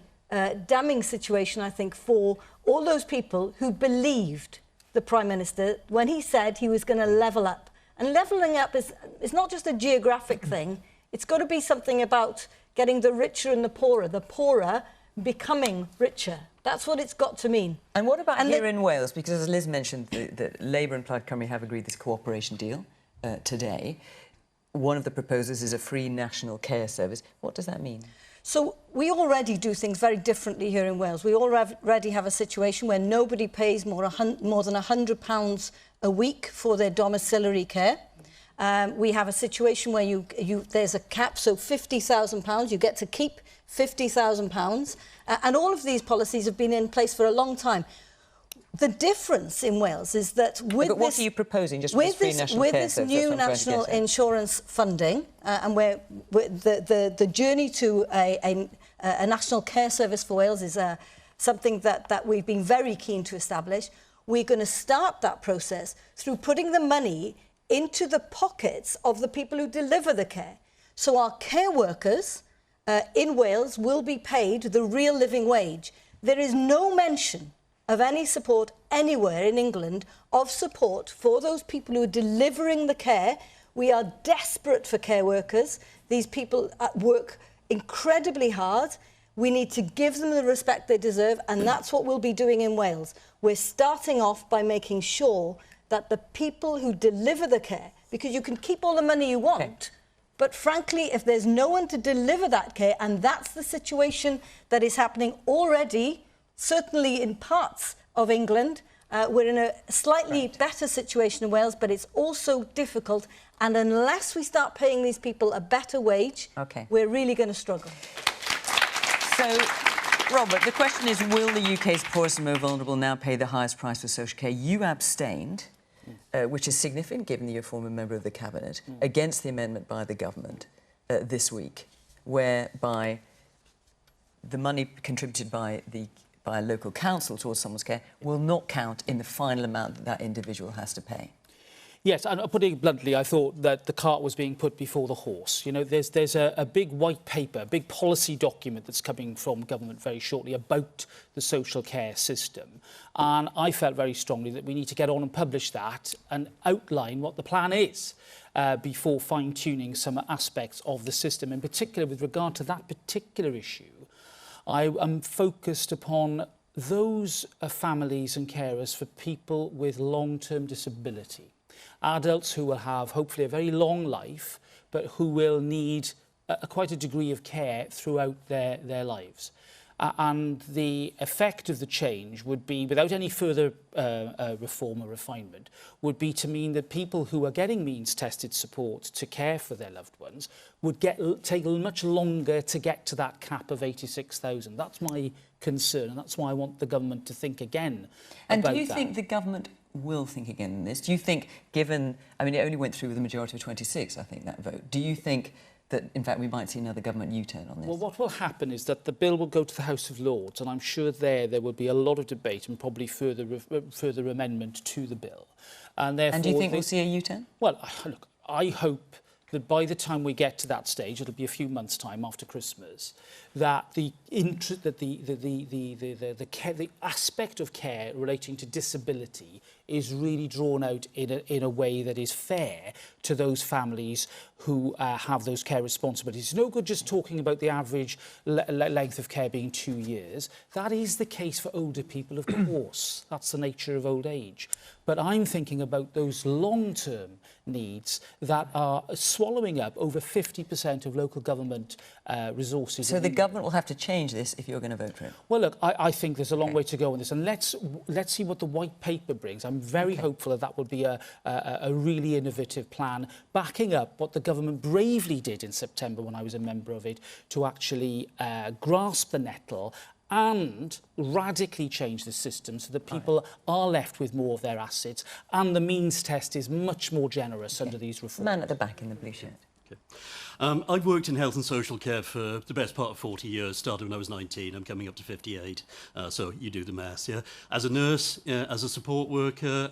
Speaker 11: damning situation, I think, for all those people who believed the Prime Minister when he said he was going to level up. And levelling up is not just a geographic thing. It's got to be something about getting the richer and the poorer becoming richer. That's what it's got to mean.
Speaker 1: And what about here in Wales? Because as Liz mentioned, the Labour and Plaid Cymru have agreed this cooperation deal today. One of the proposals is a free national care service. What does that mean?
Speaker 11: So we already do things very differently here in Wales. We already have a situation where nobody pays more than £100 a week for their domiciliary care. We have a situation where there's a cap, so £50,000, you get to keep £50,000. And all of these policies have been in place for a long time. The difference in Wales is that with
Speaker 1: but what are you proposing? Just
Speaker 11: with
Speaker 1: free
Speaker 11: this,
Speaker 1: national
Speaker 11: with
Speaker 1: care
Speaker 11: this
Speaker 1: service,
Speaker 11: new
Speaker 1: that's what I'm
Speaker 11: national
Speaker 1: trying to get at.
Speaker 11: insurance funding, and where the journey to a national care service for Wales is something that we've been very keen to establish. We're going to start that process through putting the money into the pockets of the people who deliver the care. So our care workers in Wales will be paid the real living wage. There is no mention of any support anywhere in England of support for those people who are delivering the care. We are desperate for care workers. These people work incredibly hard. We need to give them the respect they deserve, and that's what we'll be doing in Wales. We're starting off by making sure that the people who deliver the care, because you can keep all the money you want, but frankly, if there's no one to deliver that care, and that's the situation that is happening already, certainly in parts of England, we're in a slightly better situation in Wales, but it's also difficult. And unless we start paying these people a better wage, we're really going to struggle.
Speaker 1: So, Robert, the question is, will the UK's poorest and more vulnerable now pay the highest price for social care? You abstained, which is significant given that you're a former member of the Cabinet, against the amendment by the government this week, whereby the money contributed by a local council towards someone's care will not count in the final amount that that individual has to pay.
Speaker 3: Yes, and putting it bluntly, I thought that the cart was being put before the horse. You know, there's a big white paper, a big policy document that's coming from government very shortly about the social care system. And I felt very strongly that we need to get on and publish that and outline what the plan is before fine-tuning some aspects of the system. In particular, with regard to that particular issue, I am focused upon those families and carers for people with long-term disability. Adults who will have, hopefully, a very long life, but who will need quite a degree of care throughout their lives. And the effect of the change would be, without any further reform or refinement, would be to mean that people who are getting means-tested support to care for their loved ones would take much longer to get to that cap of 86,000. That's my concern, and that's why I want the government to think again
Speaker 1: and
Speaker 3: about that.
Speaker 1: do you think the government will think again on this? Do you think, given, I mean, it only went through with a majority of 26, I think, that vote. Do you think that, in fact, we might see another government U-turn on this?
Speaker 3: Well, what will happen is that the bill will go to the House of Lords, and I'm sure there will be a lot of debate and probably further amendment to the bill. And therefore,
Speaker 1: do you think we'll see a U-turn?
Speaker 3: Well, look, I hope that by the time we get to that stage, it'll be a few months' time after Christmas, that the aspect of care relating to disability is really drawn out in a way that is fair to those families who have those care responsibilities. It's no good just talking about the average length of care being 2 years. That is the case for older people, of course. That's the nature of old age. But I'm thinking about those long-term needs that are swallowing up over 50% of local government resources.
Speaker 1: So the government will have to change this if you're going to vote for it?
Speaker 3: Well, look, I think there's a long way to go on this, and let's see what the white paper brings. I'm very hopeful that will be a really innovative plan, backing up what the government bravely did in September when I was a member of it, to actually grasp the nettle and radically change the system so that people are left with more of their assets, and the means test is much more generous under these reforms.
Speaker 1: Man at the back in the blue shirt.
Speaker 20: I've worked in health and social care for the best part of 40 years, started when I was 19, I'm coming up to 58, so you do the maths, yeah? As a nurse, as a support worker,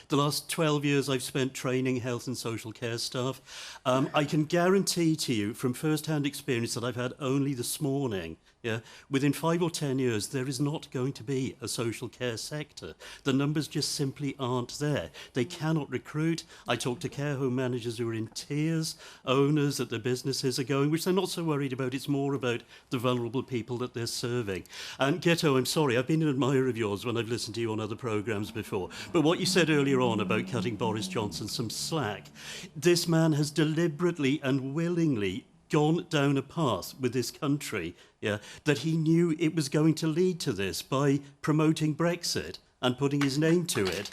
Speaker 20: the last 12 years I've spent training health and social care staff. I can guarantee to you from first-hand experience that I've had only this morning, yeah, within 5 or 10 years, there is not going to be a social care sector. The numbers just simply aren't there. They cannot recruit. I talk to care home managers who are in tears, owners that their businesses are going, which they're not so worried about. It's more about the vulnerable people that they're serving. And Guto, I'm sorry, I've been an admirer of yours when I've listened to you on other programmes before. But what you said earlier on about cutting Boris Johnson some slack, this man has deliberately and willingly gone down a path with this country, yeah, that he knew it was going to lead to this by promoting Brexit and putting his name to it.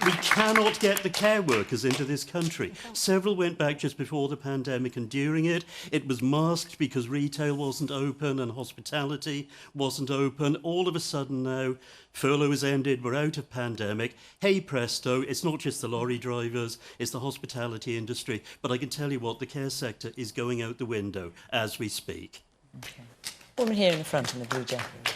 Speaker 20: We cannot get the care workers into this country. Several went back just before the pandemic and during it. It was masked because retail wasn't open and hospitality wasn't open. All of a sudden now, furlough has ended, we're out of pandemic. Hey presto, it's not just the lorry drivers, it's the hospitality industry. But I can tell you what, the care sector is going out the window as we speak.
Speaker 1: Okay. Woman here in the front in the blue jacket.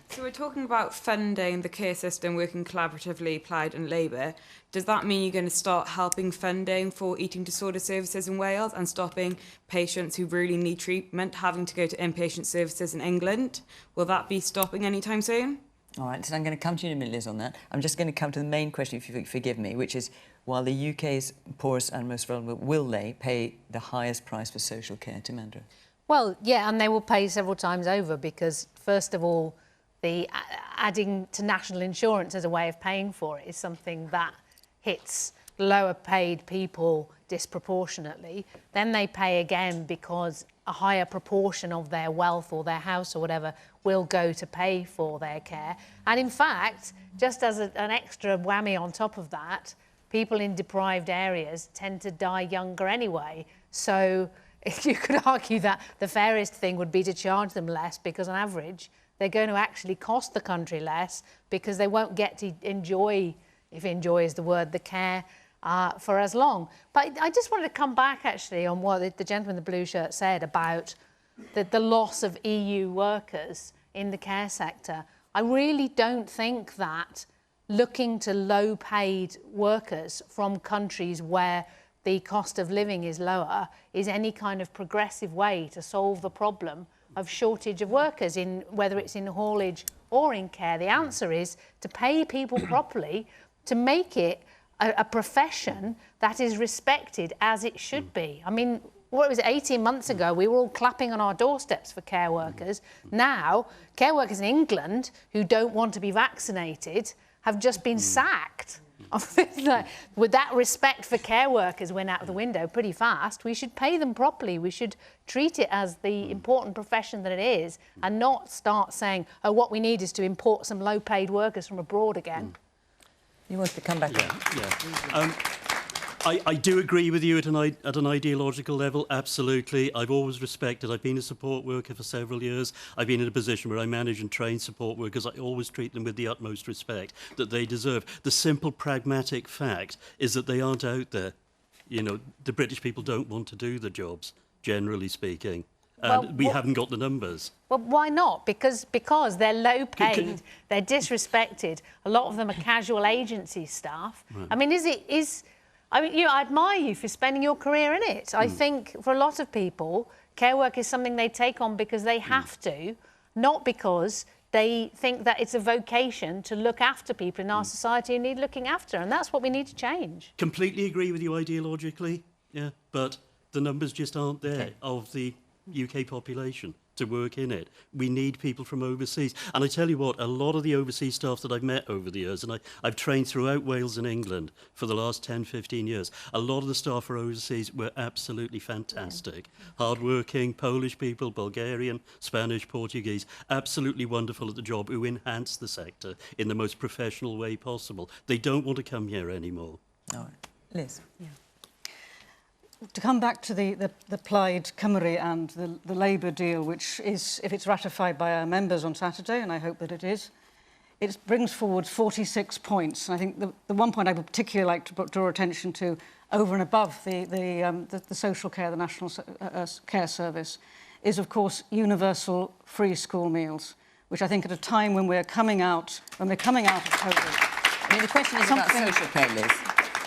Speaker 21: So we're talking about funding the care system, working collaboratively, Plaid and Labour. Does that mean you're going to start helping funding for eating disorder services in Wales and stopping patients who really need treatment having to go to inpatient services in England? Will that be stopping anytime soon?
Speaker 1: All right, so I'm going to come to you in a minute, Liz, on that. I'm just going to come to the main question, if you forgive me, which is, while the UK's poorest and most vulnerable, will they pay the highest price for social care? Timandra?
Speaker 8: Well, yeah, and they will pay several times over because, first of all, the adding to national insurance as a way of paying for it is something that hits lower paid people disproportionately. Then they pay again because a higher proportion of their wealth or their house or whatever will go to pay for their care. And in fact, just as an extra whammy on top of that, people in deprived areas tend to die younger anyway. So you could argue that the fairest thing would be to charge them less because on average they're going to actually cost the country less because they won't get to enjoy, if enjoy is the word, the care for as long. But I just wanted to come back actually on what the gentleman in the blue shirt said about the loss of EU workers in the care sector. I really don't think that looking to low-paid workers from countries where the cost of living is lower is any kind of progressive way to solve the problem of shortage of workers, in whether it's in haulage or in care. The answer is to pay people properly, to make it a profession that is respected as it should be. I mean, what was it, 18 months ago, we were all clapping on our doorsteps for care workers. Now, care workers in England who don't want to be vaccinated have just been sacked. With that respect for care workers went out the window pretty fast. We should pay them properly. We should treat it as the important profession that it is and not start saying, oh, what we need is to import some low-paid workers from abroad again.
Speaker 1: You want to come back?
Speaker 20: Yeah. I do agree with you at an ideological level, absolutely. I've always respected, I've been a support worker for several years. I've been in a position where I manage and train support workers. I always treat them with the utmost respect that they deserve. The simple pragmatic fact is that they aren't out there. You know, the British people don't want to do the jobs, generally speaking. And we haven't got the numbers.
Speaker 8: Well, why not? Because they're low paid, they're disrespected. A lot of them are casual agency staff. Right. I mean, I admire you for spending your career in it. I think for a lot of people, care work is something they take on because they have to, not because they think that it's a vocation to look after people in our society who need looking after, and that's what we need to change.
Speaker 20: Completely agree with you ideologically, yeah, but the numbers just aren't there of the UK population to work in it. We need people from overseas. And I tell you what, a lot of the overseas staff that I've met over the years, and I've trained throughout Wales and England for the last 10, 15 years, a lot of the staff for overseas were absolutely fantastic. Hard-working, Polish people, Bulgarian, Spanish, Portuguese, absolutely wonderful at the job, who enhance the sector in the most professional way possible. They don't want to come here anymore.
Speaker 1: All right. Liz?
Speaker 4: Yeah. To come back to the Plaid Cymru and the Labour deal, which is, if it's ratified by our members on Saturday, and I hope that it is, it brings forward 46 points. And I think the one point I would particularly like to draw attention to, over and above the social care, the National Care Service, is, of course, universal free school meals, which I think at a time when we're coming out of COVID...
Speaker 1: I mean, the question is about social care, Liz.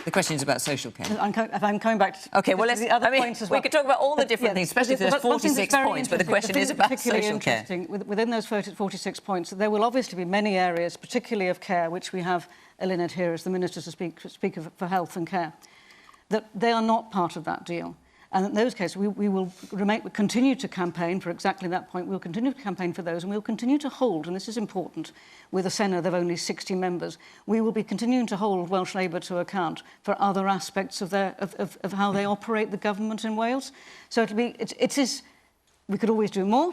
Speaker 1: The question is about social care.
Speaker 4: I'm coming back to
Speaker 1: OK, well, let's,
Speaker 4: the other points as well.
Speaker 1: We could talk about all the different things, especially if there's 46 points, but the question is about social care.
Speaker 4: Within those 46 points, there will obviously be many areas, particularly of care, which we have Eluned here as the Minister to speak for health and care, that they are not part of that deal. And in those cases, we will continue to campaign for exactly that point. We'll continue to campaign for those, and we'll continue to hold, and this is important, with a Senedd of only 60 members, we will be continuing to hold Welsh Labour to account for other aspects of how they operate the government in Wales. So we could always do more.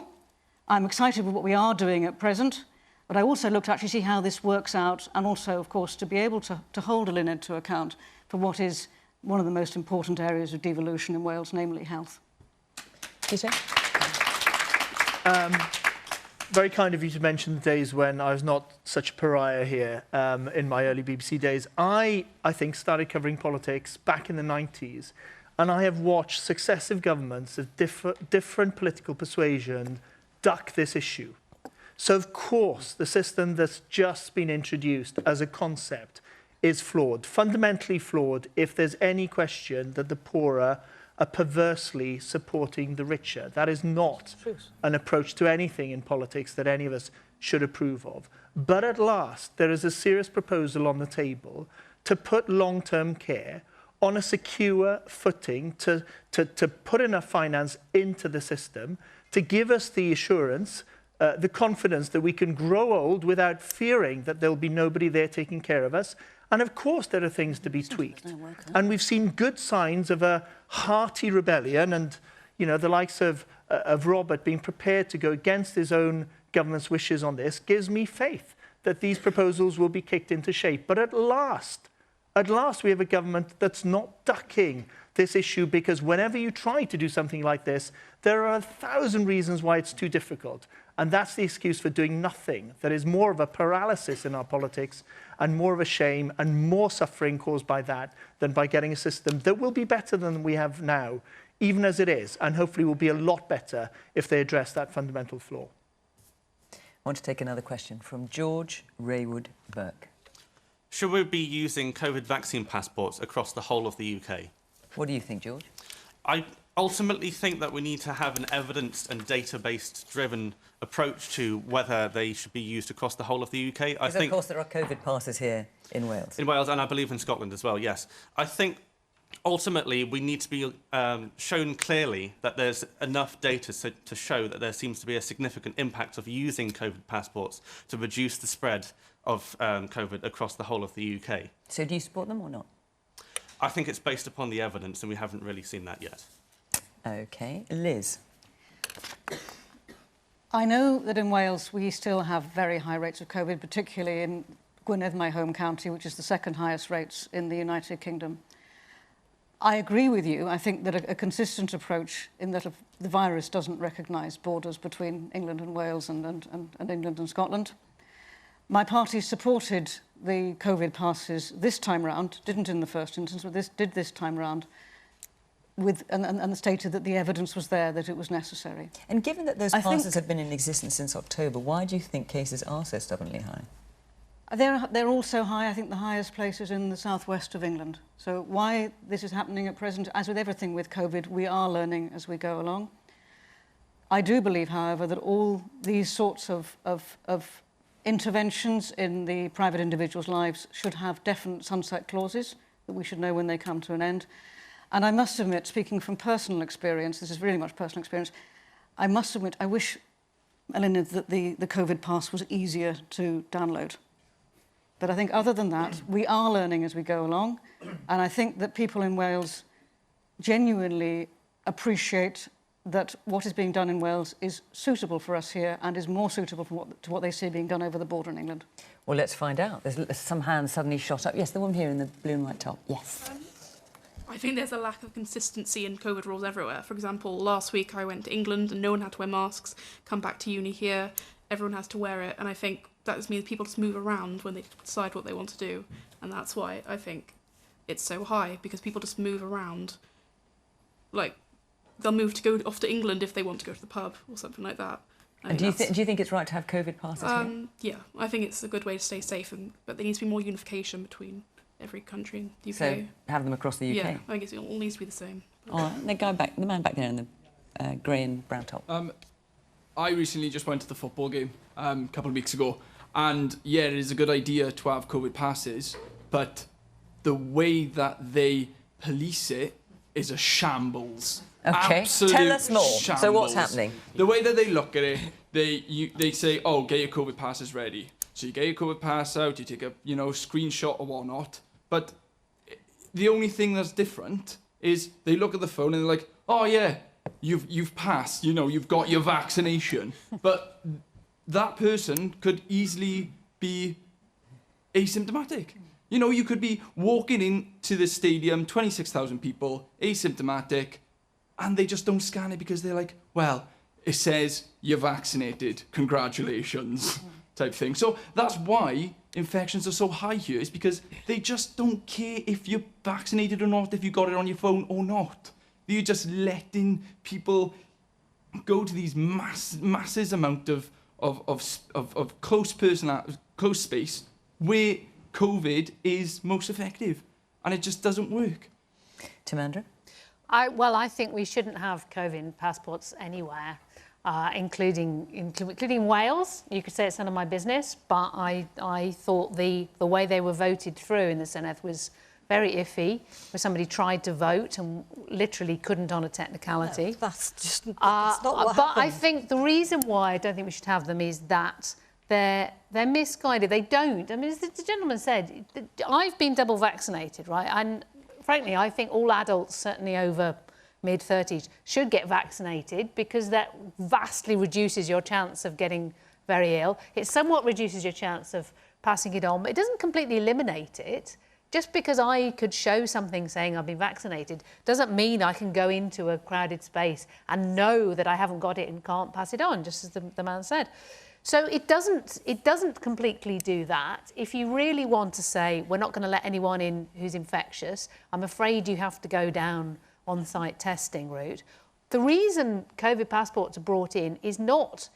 Speaker 4: I'm excited with what we are doing at present. But I also looked to actually see how this works out, and also, of course, to be able to hold Eluned to account for what is one of the most important areas of devolution in Wales, namely health.
Speaker 1: Peter?
Speaker 9: Very kind of you to mention the days when I was not such a pariah here in my early BBC days. I think, started covering politics back in the 90s, and I have watched successive governments of different political persuasion duck this issue. So, of course, the system that's just been introduced as a concept is flawed, fundamentally flawed, if there's any question that the poorer are perversely supporting the richer. That is not an approach to anything in politics that any of us should approve of. But at last, there is a serious proposal on the table to put long-term care on a secure footing, to put enough finance into the system, to give us the assurance, the confidence that we can grow old without fearing that there'll be nobody there taking care of us. And of course, there are things to be tweaked. And we've seen good signs of a hearty rebellion, and the likes of Robert being prepared to go against his own government's wishes on this gives me faith that these proposals will be kicked into shape. But at last we have a government that's not ducking this issue, because whenever you try to do something like this, there are 1,000 reasons why it's too difficult. And that's the excuse for doing nothing. That is more of a paralysis in our politics, and more of a shame and more suffering caused by that than by getting a system that will be better than we have now, even as it is, and hopefully will be a lot better if they address that fundamental flaw.
Speaker 1: I want to take another question from George Raywood Burke.
Speaker 2: Should we be using COVID vaccine passports across the whole of the UK?
Speaker 1: What do you think, George?
Speaker 2: I ultimately think that we need to have an evidence and data-based driven approach to whether they should be used across the whole of the UK.
Speaker 1: Because of course there are COVID passes here in Wales.
Speaker 2: In Wales, and I believe in Scotland as well, yes. I think ultimately we need to be shown clearly that there's enough data to show that there seems to be a significant impact of using COVID passports to reduce the spread of COVID across the whole of the UK.
Speaker 1: So do you support them or not?
Speaker 2: I think it's based upon the evidence, and we haven't really seen that yet.
Speaker 1: OK. Liz?
Speaker 4: I know that in Wales we still have very high rates of COVID, particularly in Gwynedd, my home county, which is the second highest rates in the United Kingdom. I agree with you. I think that a consistent approach in that the virus doesn't recognise borders between England and Wales and England and Scotland. My party supported the COVID passes this time round, didn't in the first instance, but did this time round, and stated that the evidence was there, that it was necessary.
Speaker 1: And given that those passes have been in existence since October, why do you think cases are so stubbornly high?
Speaker 4: They're also high. I think the highest place is in the southwest of England. So why this is happening at present, as with everything with COVID, we are learning as we go along. I do believe, however, that all these sorts of interventions in the private individuals' lives should have definite sunset clauses, that we should know when they come to an end. And I must admit, speaking from personal experience, this is really much personal experience, I must admit, I wish, Eluned, that the COVID pass was easier to download. But I think other than that, we are learning as we go along. And I think that people in Wales genuinely appreciate that what is being done in Wales is suitable for us here and is more suitable to what they see being done over the border in England.
Speaker 1: Well, let's find out. There's some hands suddenly shot up. Yes, the one here in the blue and white top. Yes.
Speaker 22: I think there's a lack of consistency in COVID rules everywhere. For example, last week I went to England and no one had to wear masks. Come back to uni here, everyone has to wear it. And I think that just means people just move around when they decide what they want to do. And that's why I think it's so high, because people just move around. Like, they'll move to go off to England if they want to go to the pub or something like that.
Speaker 1: And do you think it's right to have COVID passes here?
Speaker 22: Yeah, I think it's a good way to stay safe, but there needs to be more unification between every country in the UK.
Speaker 1: So have them across the UK?
Speaker 22: Yeah, I guess it all needs to be the same.
Speaker 1: All right, the man back there in the grey and brown top.
Speaker 23: I recently just went to the football game a couple of weeks ago, and yeah, it is a good idea to have COVID passes, but the way that they police it is a shambles.
Speaker 1: Okay,
Speaker 23: absolute
Speaker 1: tell us more.
Speaker 23: Shambles.
Speaker 1: So what's happening?
Speaker 23: The way that they look at it, they say, oh, get your COVID passes ready. So you get your COVID pass out, you take a screenshot or whatnot. But the only thing that's different is they look at the phone and they're like, oh yeah, you've passed, you've got your vaccination. But that person could easily be asymptomatic. You know, you could be walking into the stadium, 26,000 people, asymptomatic, and they just don't scan it because they're like, well, it says you're vaccinated, congratulations, type thing. So that's why infections are so high here, is because they just don't care if you're vaccinated or not, if you got it on your phone or not. You're just letting people go to these massive amount of close space where COVID is most effective, and it just doesn't work.
Speaker 1: Timandra?
Speaker 8: Well, I think we shouldn't have COVID passports anywhere, including Wales. You could say it's none of my business, but I thought the way they were voted through in the Senedd was very iffy, where somebody tried to vote and literally couldn't on a technicality.
Speaker 11: No, that's not what
Speaker 8: But
Speaker 11: happened.
Speaker 8: I think the reason why I don't think we should have them is that they're misguided. They don't. I mean, as the gentleman said, I've been double vaccinated, right? And frankly, I think all adults, certainly over mid-30s, should get vaccinated because that vastly reduces your chance of getting very ill. It somewhat reduces your chance of passing it on, but it doesn't completely eliminate it. Just because I could show something saying I've been vaccinated doesn't mean I can go into a crowded space and know that I haven't got it and can't pass it on, just as the man said. So it doesn't completely do that. If you really want to say we're not going to let anyone in who's infectious, I'm afraid you have to go down on-site testing route. The reason COVID passports are brought in is not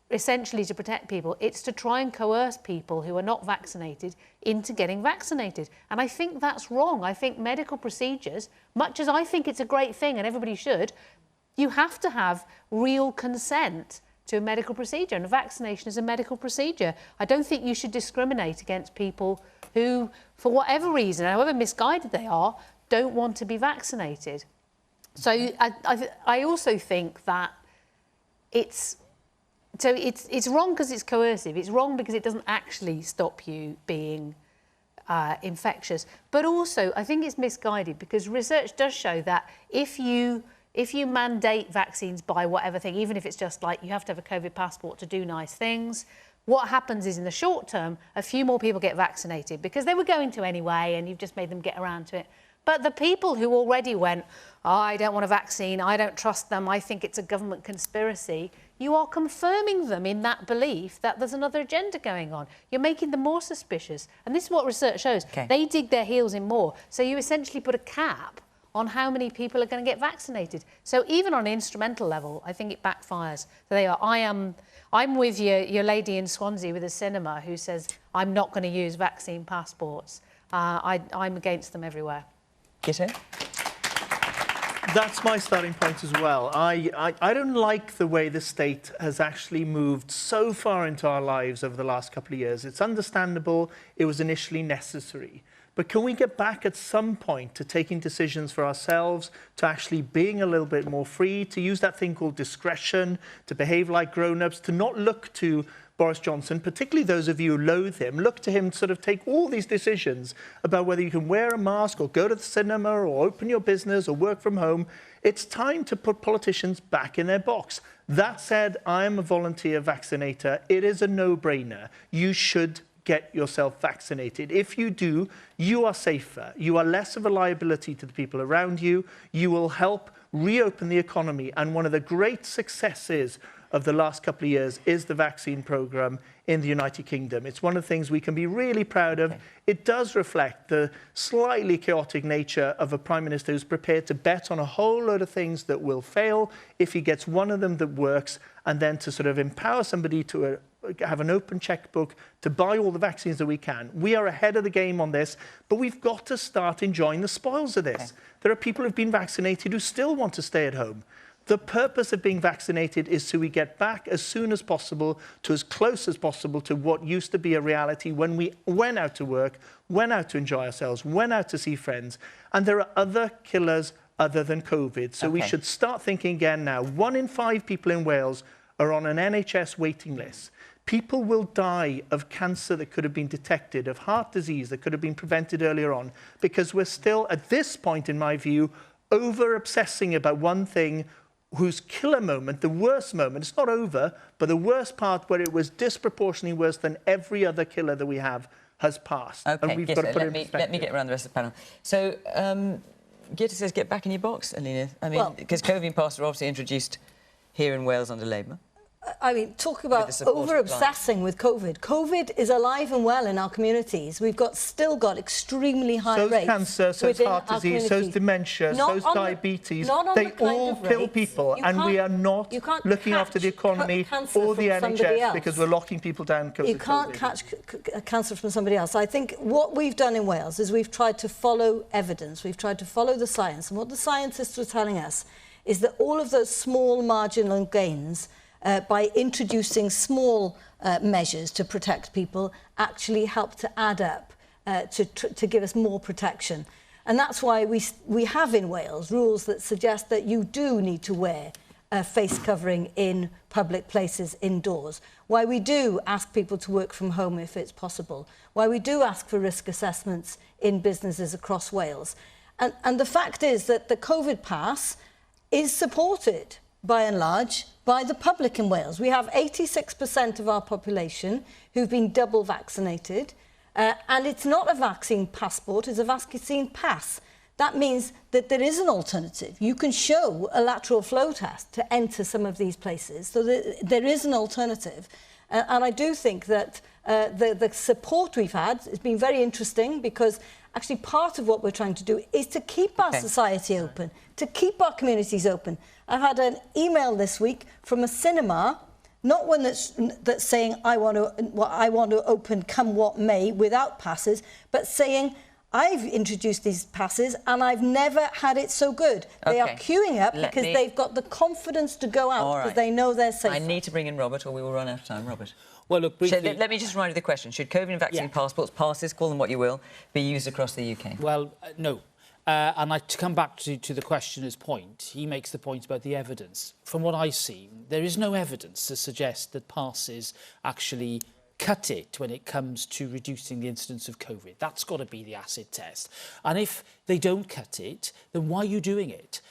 Speaker 8: essentially to protect people, it's to try and coerce people who are not vaccinated into getting vaccinated. And I think that's wrong. I think medical procedures, much as I think it's a great thing and everybody should, you have to have real consent to a medical procedure, and a vaccination is a medical procedure. I don't think you should discriminate against people who, for whatever reason, however misguided they are, don't want to be vaccinated. So I also think that it's wrong because it's coercive. It's wrong because it doesn't actually stop you being infectious. But also, I think it's misguided because research does show that if you mandate vaccines by whatever thing, even if it's just like you have to have a COVID passport to do nice things, what happens is in the short term, a few more people get vaccinated because they were going to anyway and you've just made them get around to it. But the people who already went, oh, I don't want a vaccine, I don't trust them, I think it's a government conspiracy, you are confirming them in that belief that there's another agenda going on. You're making them more suspicious. And this is what research shows. Okay. They dig their heels in more. So you essentially put a cap on how many people are going to get vaccinated. So even on an instrumental level, I think it backfires. So there you are. I'm with your lady in Swansea with a cinema who says, I'm not going to use vaccine passports. I'm against them everywhere.
Speaker 1: Guto?
Speaker 9: That's my starting point as well. I don't like the way the state has actually moved so far into our lives over the last couple of years. It's understandable. It was initially necessary. But can we get back at some point to taking decisions for ourselves, to actually being a little bit more free, to use that thing called discretion, to behave like grown-ups, to not look to Boris Johnson, particularly those of you who loathe him, look to him to sort of take all these decisions about whether you can wear a mask or go to the cinema or open your business or work from home. It's time to put politicians back in their box. That said, I am a volunteer vaccinator. It is a no-brainer. You should get yourself vaccinated. If you do, you are safer. You are less of a liability to the people around you. You will help reopen the economy. And one of the great successes of the last couple of years is the vaccine programme in the United Kingdom. It's one of the things we can be really proud of. It does reflect the slightly chaotic nature of a Prime Minister who's prepared to bet on a whole load of things that will fail if he gets one of them that works, and then to sort of empower somebody to have an open checkbook to buy all the vaccines that we can. We are ahead of the game on this, but we've got to start enjoying the spoils of this. There are people who've been vaccinated who still want to stay at home. The purpose of being vaccinated is so we get back as soon as possible to as close as possible to what used to be a reality when we went out to work, went out to enjoy ourselves, went out to see friends. And there are other killers other than COVID. So we should start thinking again now. 1 in 5 people in Wales are on an NHS waiting list. People will die of cancer that could have been detected, of heart disease that could have been prevented earlier on, because we're still, at this point in my view, over-obsessing about one thing whose killer moment, the worst moment, it's not over, but the worst part where it was disproportionately worse than every other killer that we have, has passed.
Speaker 1: OK,
Speaker 9: and we've got to put it in perspective.
Speaker 1: let me get around the rest of the panel. So, Guto says get back in your box, Eluned. I mean, because COVID passes were obviously introduced here in Wales under Labour.
Speaker 11: I mean, talk about over-obsessing with COVID. COVID is alive and well in our communities. We've still got extremely high rates.
Speaker 9: So's cancer, so's heart disease, so's dementia, so's diabetes. They all kill people, and we are not looking after the economy or the NHS because we're locking people down because
Speaker 11: you can't catch cancer from somebody else. I think what we've done in Wales is we've tried to follow evidence. We've tried to follow the science. And what the scientists were telling us is that all of those small marginal gains by introducing small measures to protect people actually help to add up to give us more protection. And that's why we have in Wales rules that suggest that you do need to wear a face covering in public places indoors, why we do ask people to work from home if it's possible, why we do ask for risk assessments in businesses across Wales. And the fact is that the COVID pass is supported, by and large, by the public in Wales. We have 86% of our population who've been double vaccinated, and it's not a vaccine passport, it's a vaccine pass. That means that there is an alternative. You can show a lateral flow test to enter some of these places, so there is an alternative. And I do think that the support we've had has been very interesting, because actually part of what we're trying to do is to keep our society open, to keep our communities open. I've had an email this week from a cinema, not one that's saying I want to open come what may without passes, but saying I've introduced these passes and I've never had it so good. They are queuing up because they've got the confidence to go out because they know they're safe.
Speaker 1: I need to bring in Robert, or we will run out of time. Robert.
Speaker 3: Well, look, briefly...
Speaker 1: Let me just remind you the question. Should COVID vaccine passports, passes, call them what you will, be used across the UK?
Speaker 3: Well, no. And to come back to the questioner's point, he makes the point about the evidence. From what I see, there is no evidence to suggest that passes actually cut it when it comes to reducing the incidence of COVID. That's got to be the acid test. And if they don't cut it, then why are you doing it?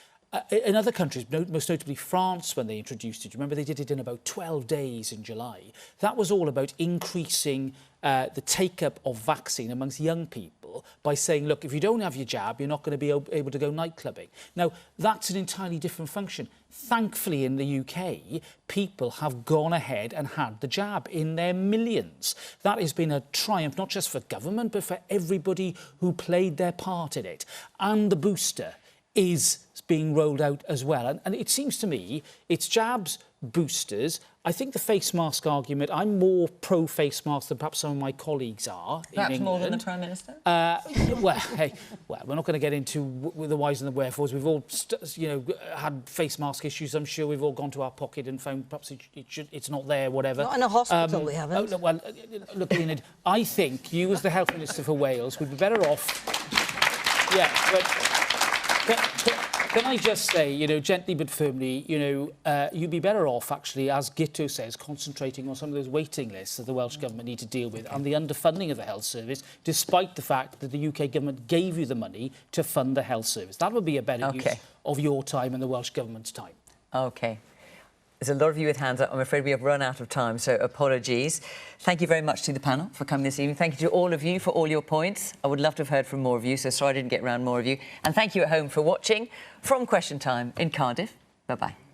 Speaker 3: In other countries, most notably France, when they introduced it, remember they did it in about 12 days in July. That was all about increasing the take-up of vaccine amongst young people by saying, look, if you don't have your jab, you're not going to be able to go night clubbing. Now, that's an entirely different function. Thankfully, in the UK, people have gone ahead and had the jab in their millions. That has been a triumph, not just for government, but for everybody who played their part in it. And the booster is being rolled out as well. And it seems to me it's jabs, boosters. I think the face mask argument, I'm more pro-face mask than perhaps some of my colleagues are
Speaker 1: Perhaps
Speaker 3: in England.
Speaker 1: more than the Prime Minister?
Speaker 3: Well, we're not going to get into the whys and the wherefores. We've all, had face mask issues. I'm sure we've all gone to our pocket and found perhaps it's not there, whatever.
Speaker 11: Not in a hospital, we haven't.
Speaker 3: Well, look, Eluned, I think you, as the Health Minister for Wales, would be better off... Yeah, but can I just say, gently but firmly, you'd be better off, actually, as Guto says, concentrating on some of those waiting lists that the Welsh Government need to deal with and the underfunding of the health service, despite the fact that the UK Government gave you the money to fund the health service. That would be a better use of your time and the Welsh Government's time.
Speaker 1: OK. There's a lot of you with hands up. I'm afraid we have run out of time, so apologies. Thank you very much to the panel for coming this evening. Thank you to all of you for all your points. I would love to have heard from more of you, so sorry I didn't get round more of you. And thank you at home for watching from Question Time in Cardiff. Bye-bye.